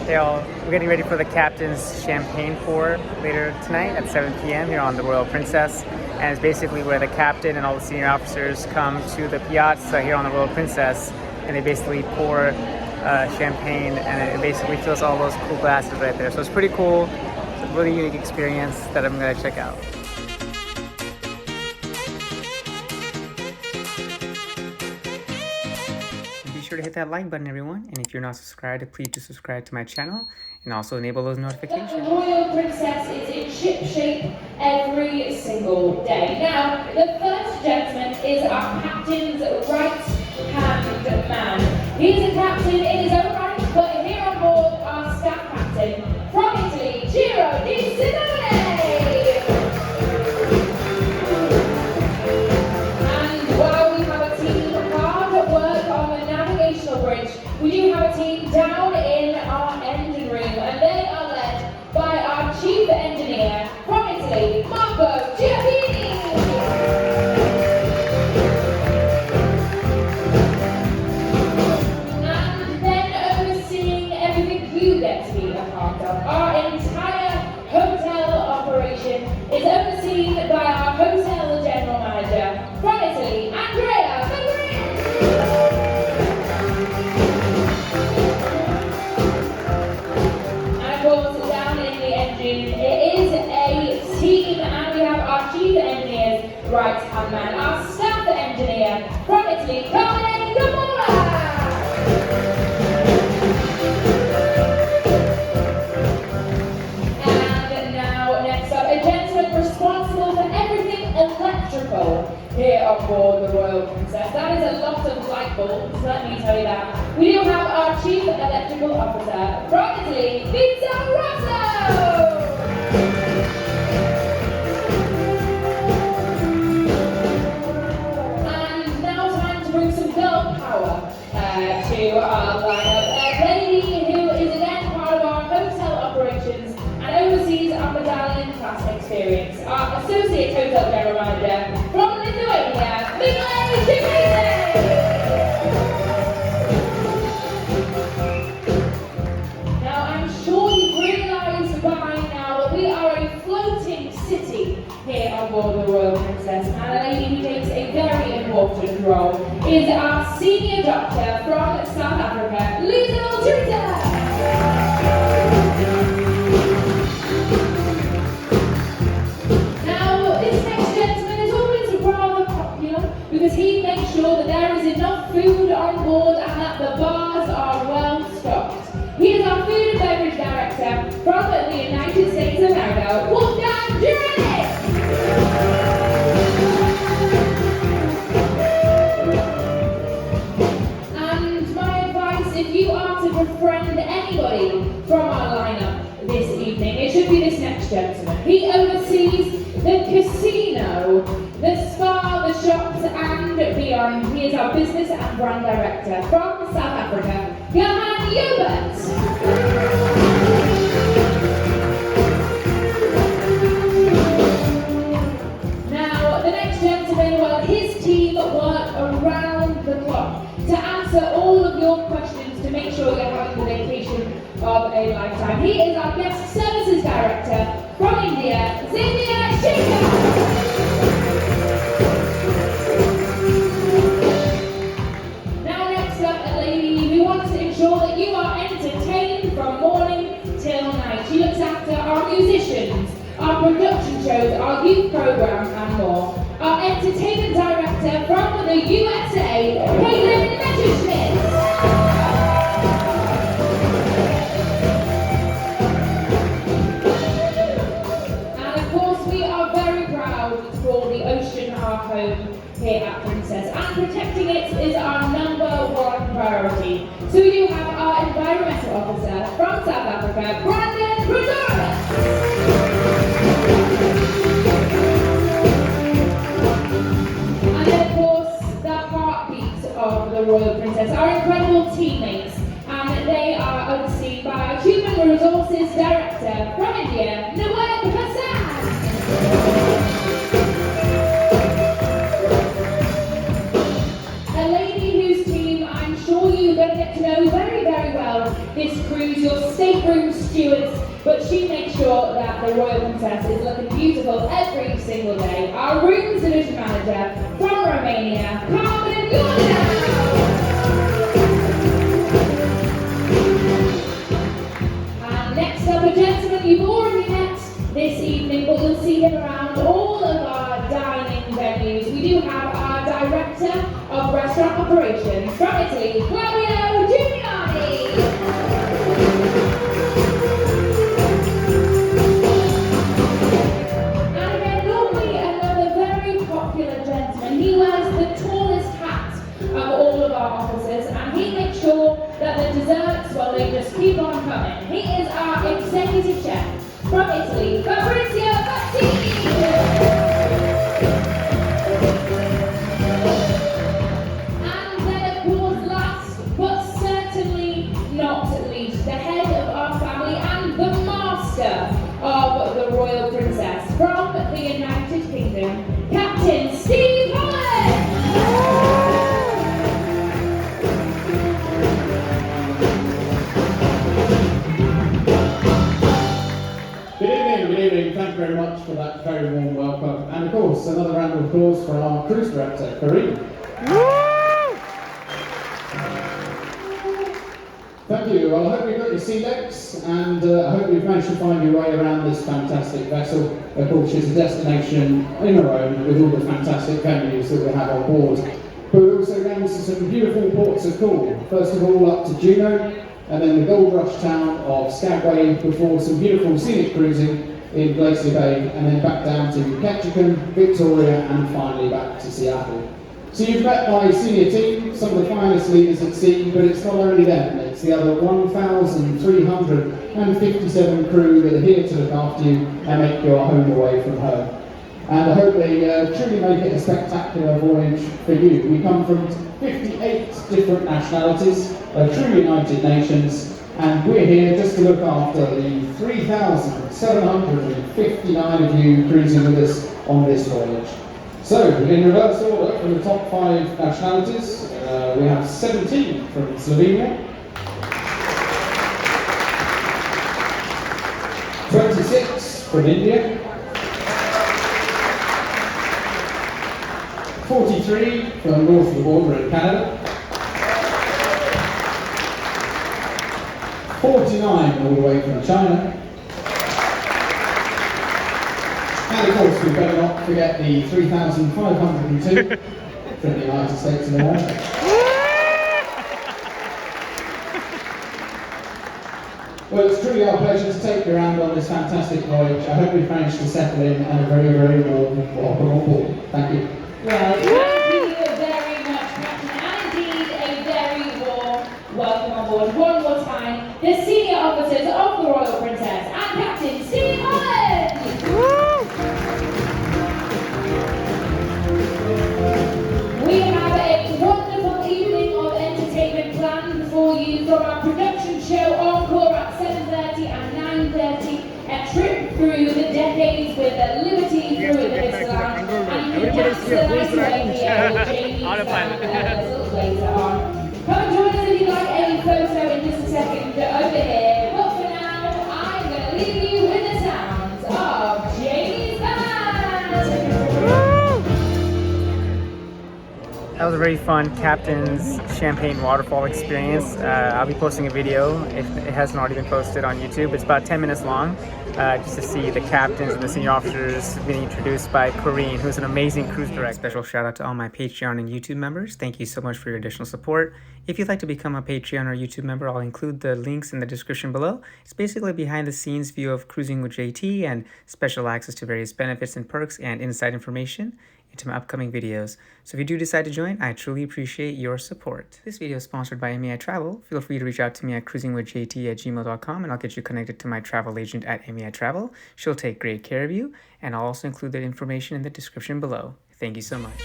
We're getting ready for the captain's champagne pour later tonight at 7 p.m. here on the Royal Princess. And it's basically where the captain and all the senior officers come to the piazza here on the Royal Princess, and they basically pour champagne, and it basically fills all those cool glasses right there. So it's pretty cool. It's a really unique experience that I'm going to check out. Be sure to hit that like button, everyone. And if you're not subscribed, please do subscribe to my channel and also enable those notifications. The Royal Princess is in ship shape every single day. Now, the first gentleman is our captain's right-hand man. He is a captain in his own right, but here on board, our staff captain from Italy, Giro di Simone. And while we have a team hard at work on the navigational bridge, we do have a team down in our engine room, and they are led by our chief engineer from Italy, Marco Giardini. And then overseeing everything you get to be a part of, our entire hotel operation is overseen by our hotel general manager from Italy, Andrea Magrini. And of course, down in the engine, it is a team, and we have our chief engineer's right-hand man, our staff engineer from Italy, Carmine Gamora. And now, next up, a gentleman responsible for everything electrical here on board the Royal Princess. That is a lot of light bulbs, let me tell you that. We do have our chief electrical officer from Italy, Vincenzo Rosso. And now time to bring some girl power to our lineup. A lady who is again part of our hotel operations and oversees our medallion class experience. Our associate hotel general manager from Lithuania, Miguel Chimese. Now I'm sure you've realised by now that we are a floating city here on board the Royal Princess, and a lady who takes a very important role is our senior doctor from South Africa, Liesel Trita. Now, this next gentleman is always rather popular because he makes sure that there is enough food on board and that the bars are well stocked. He is our food and beverage director from the United States of America, Wolfgang Jurek. And my advice, if you are to befriend anybody from our lineup this evening, it should be this next gentleman. He oversees the casino, the spa, the shops, and beyond. He is our business and brand director from South Africa, Johan Jobert. Now, the next gentleman, well, his team work around the clock to answer all of your questions to make sure you're having the vacation of a lifetime. He is our guest services director from India, Xavier Shekhar. Now next up, a lady who wants to ensure that you are entertained from morning till night. She looks after our musicians, our production shows, our youth program and more. Our entertainment director from the USA, Caitlin Messerschmidt. And of course, we are very proud to call the ocean our home here at Princess, and protecting it is our #1 priority. So we do have our environmental officer from South Africa, Brandon Brodorus. And then of course, the heartbeat of the Royal Princess, our incredible teammates, and they are overseen by our Human Resources Director from India, Nawab Hassan. A lady whose team I'm sure you're going to get to know very, very well this cruise who's your stateroom steward, but she makes sure that the Royal Princess is looking beautiful every single day. Our room division manager from Romania, Carmen Gordon. And next up, a gentleman you've already met this evening, but you'll see him around all of our dining venues. We do have our Director of Restaurant Operations from Italy, Claudio Giuliani. And again, normally another very popular gentleman. He wears the tallest hat of all of our officers, and he makes sure that the desserts, well, they just keep on coming. He is our executive chef from Italy, Fabrizio Battini. Of the Royal Princess from the United Kingdom, Captain Steve Holland. Good evening, thank you very much for that very warm welcome. And of course, another round of applause for our cruise director, Kareem. Thank you. Well, I hope you've got your sea legs, and I hope you've managed to find your way around this fantastic vessel. Of course, it's a destination in her own with all the fantastic venues that we have on board. But we're also going to some beautiful ports of call. First of all, up to Juneau, and then the gold rush town of Skagway, before some beautiful scenic cruising in Glacier Bay, and then back down to Ketchikan, Victoria, and finally back to Seattle. So you've met my senior team, some of the finest leaders at sea, but it's not only them, it's the other 1,357 crew that are here to look after you and make your home away from home. And I hope they truly make it a spectacular voyage for you. We come from 58 different nationalities, true United Nations, and we're here just to look after the 3,759 of you cruising with us on this voyage. So, in reverse order, from the top 5 nationalities, we have 17 from Slovenia, 26 from India, 43 from north of the border in Canada, 49 all the way from China, and of course, we better not forget the 3,502 from the United States of America. Well, it's truly our pleasure to take you around on this fantastic voyage. I hope we've managed to settle in and a very, very warm welcome on board. Thank you. Well, thank you very much, Captain, and indeed a very warm welcome on board. One more time, the senior officers of the Royal Princess and Captain Steve Holland. We have a wonderful evening of entertainment planned for you from our production show Encore at 7:30 and 9:30. A trip through the decades with Liberty through the Islam, and you can dance the nice way here with Jamie a little later on. Come and join us if you'd like a photo in just a second over here. But for now, I'm going to leave you with the sounds of Jamie's band. That was a very fun Captain's Champagne Waterfall experience. I'll be posting a video if it hasn't already been posted on YouTube. It's about 10 minutes long, just to see the captains and the senior officers being introduced by Corrine, who's an amazing cruise director. Special shout out to all my Patreon and YouTube members. Thank you so much for your additional support. If you'd like to become a Patreon or YouTube member, I'll include the links in the description below. It's basically a behind the scenes view of cruising with JT and special access to various benefits and perks and inside information into my upcoming videos. So if you do decide to join, I truly appreciate your support. This video is sponsored by MEI Travel. Feel free to reach out to me at cruisingwithjt@gmail.com and I'll get you connected to my travel agent at MEI Travel. She'll take great care of you, and I'll also include the information in the description below. Thank you so much.